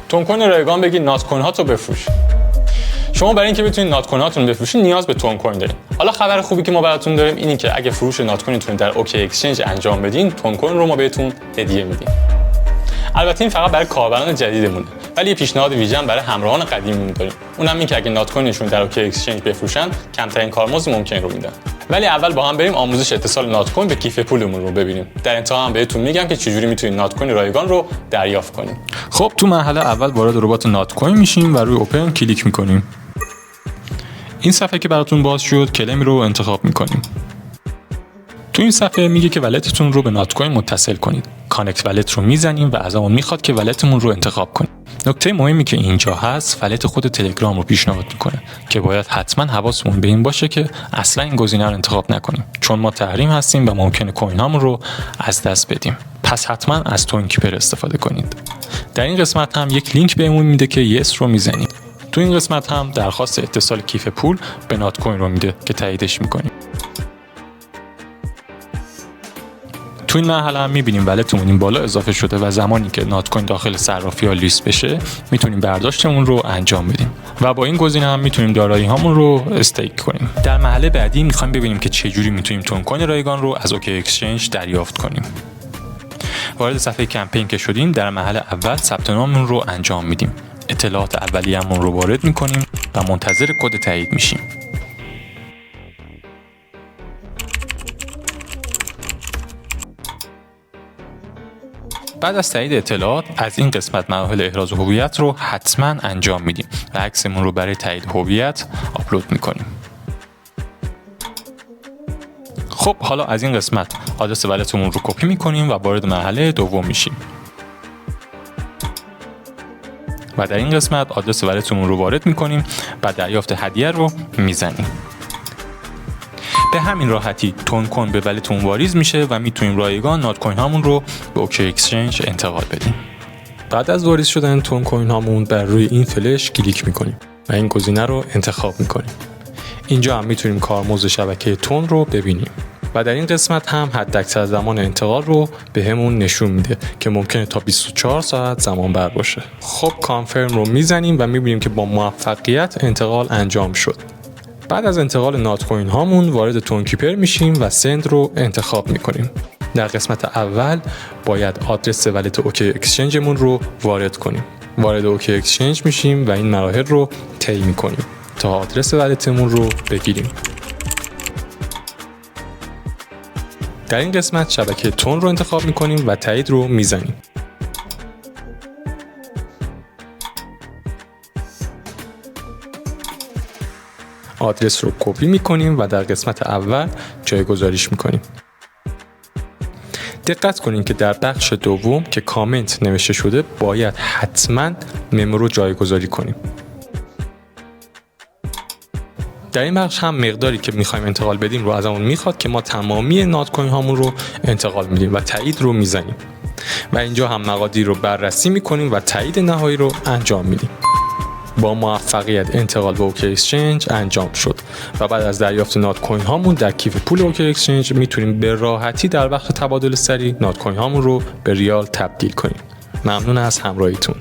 تون کوین رایگان بگید نات کوین هاتو بفروش. شما برای اینکه بتونید نات کوین هاتون بفروشید نیاز به تون کوین دارید. حالا خبر خوبی که ما براتون داریم اینه که اگه فروش نات کوینتون در اوکی اکسچنج انجام بدین، تون کوین رو ما بهتون هدیه میدیم. البته این فقط برای کاربران جدیدمونه، ولی یه پیشنهاد ویژه برای همراهان قدیمیمون داریم. اونم این که اگه نات کوینشون در اوکی اکسچنج بفروشن، کمترین کارمزد ممکن رو میدن. ولی اول با هم بریم آموزش اتصال نات کوین به کیف پولمون رو ببینیم. در انتها هم بهتون میگم که چجوری میتونید نات کوین رایگان رو دریافت کنید. خب تو مرحله اول وارد ربات نات کوین میشیم و روی اوپن کلیک میکنیم. این صفحه که براتون باز شد کلیم رو انتخاب میکنیم. تو این صفحه میگه که ولتتون رو به نات کوین متصل کنید. کانکت ولت رو میزنیم و از اون میخواد که ولتمون رو انتخاب کنیم. نکته مهمی که اینجا هست، ولت خود تلگرام رو پیشنهاد میکنه که باید حتما حواسمون به این باشه که اصلا این گزینه رو انتخاب نکنیم، چون ما تحریم هستیم و ممکنه کوین هامون رو از دست بدیم. پس حتما از توین کیپر استفاده کنید. در این قسمت هم یک لینک بهمون میده که یس رو میزنیم. تو این قسمت هم درخواست اتصال کیف پول به نات کوین رو میده که تاییدش میکنیم. تو این مرحله هم میبینیم ولتمون این بالا اضافه شده و زمانی که نات کوین داخل صرافی ها لیست بشه میتونیم برداشتمون رو انجام بدیم و با این گزینه هم میتونیم دارایی هامون رو استیک کنیم. در مرحله بعدی میخوایم ببینیم که چجوری میتونیم تون کوین رایگان رو از اوکی اکسچنج دریافت کنیم. وارد صفحه کمپین که شدیم، در مرحله اول ثبت ناممون رو انجام میدیم. اطلاعات اولیه‌مون رو وارد میکنیم و منتظر کد تایید میشیم. بعد از تایید اطلاعات از این قسمت مراحل احراز هویت رو حتما انجام میدیم و عکسمون رو برای تایید هویت آپلود میکنیم. خب حالا از این قسمت آدرس ولتمون رو کپی میکنیم و وارد مرحله دوم میشیم. و در این قسمت آدرس ولتمون رو وارد میکنیم و دریافت هدیه رو میزنیم. به همین راحتی تون کوین به ولتمون واریز میشه و میتونیم رایگان نات کوین هامون رو به اوکی اکسچنج انتقال بدیم. بعد از واریز شدن تون کوین هامون بر روی این فلش کلیک میکنیم و این گزینه رو انتخاب میکنیم. اینجا هم میتونیم کارمزد شبکه تون رو ببینیم و در این قسمت هم حداکثر زمان انتقال رو بهمون نشون میده که ممکنه تا 24 ساعت زمان بر باشه. خب کانفرم رو میزنیم و میبینیم که با موفقیت انتقال انجام شد. بعد از انتقال نات کوین هامون وارد تون کیپر میشیم و سند رو انتخاب میکنیم. در قسمت اول باید آدرس ولت اوکی اکسچنجمون رو وارد کنیم. وارد اوکی اکسچنج میشیم و این مراحل رو طی میکنیم تا آدرس ولتمون رو بگیریم. در این قسمت شبکه تون رو انتخاب میکنیم و تایید رو میزنیم. آدرس رو کپی میکنیم و در قسمت اول جایگذاریش میکنیم. دقت کنین که در بخش دوم که کامنت نوشته شده باید حتما ممو رو جایگذاری کنیم. در این بخش هم مقداری که میخوایم انتقال بدیم رو از اون میخواد که ما تمامی نات کوین هامون رو انتقال میدیم و تایید رو میزنیم و اینجا هم مقادیر رو بررسی میکنیم و تایید نهایی رو انجام میدیم. با موفقیت انتقال به اوکی اکسچنج انجام شد و بعد از دریافت نات کوین هامون در کیف پول اوکی اکسچنج میتونیم به راحتی در وقت تبادل سریع نات کوین هامون رو به ریال تبدیل کنیم. ممنون از همراهیتون.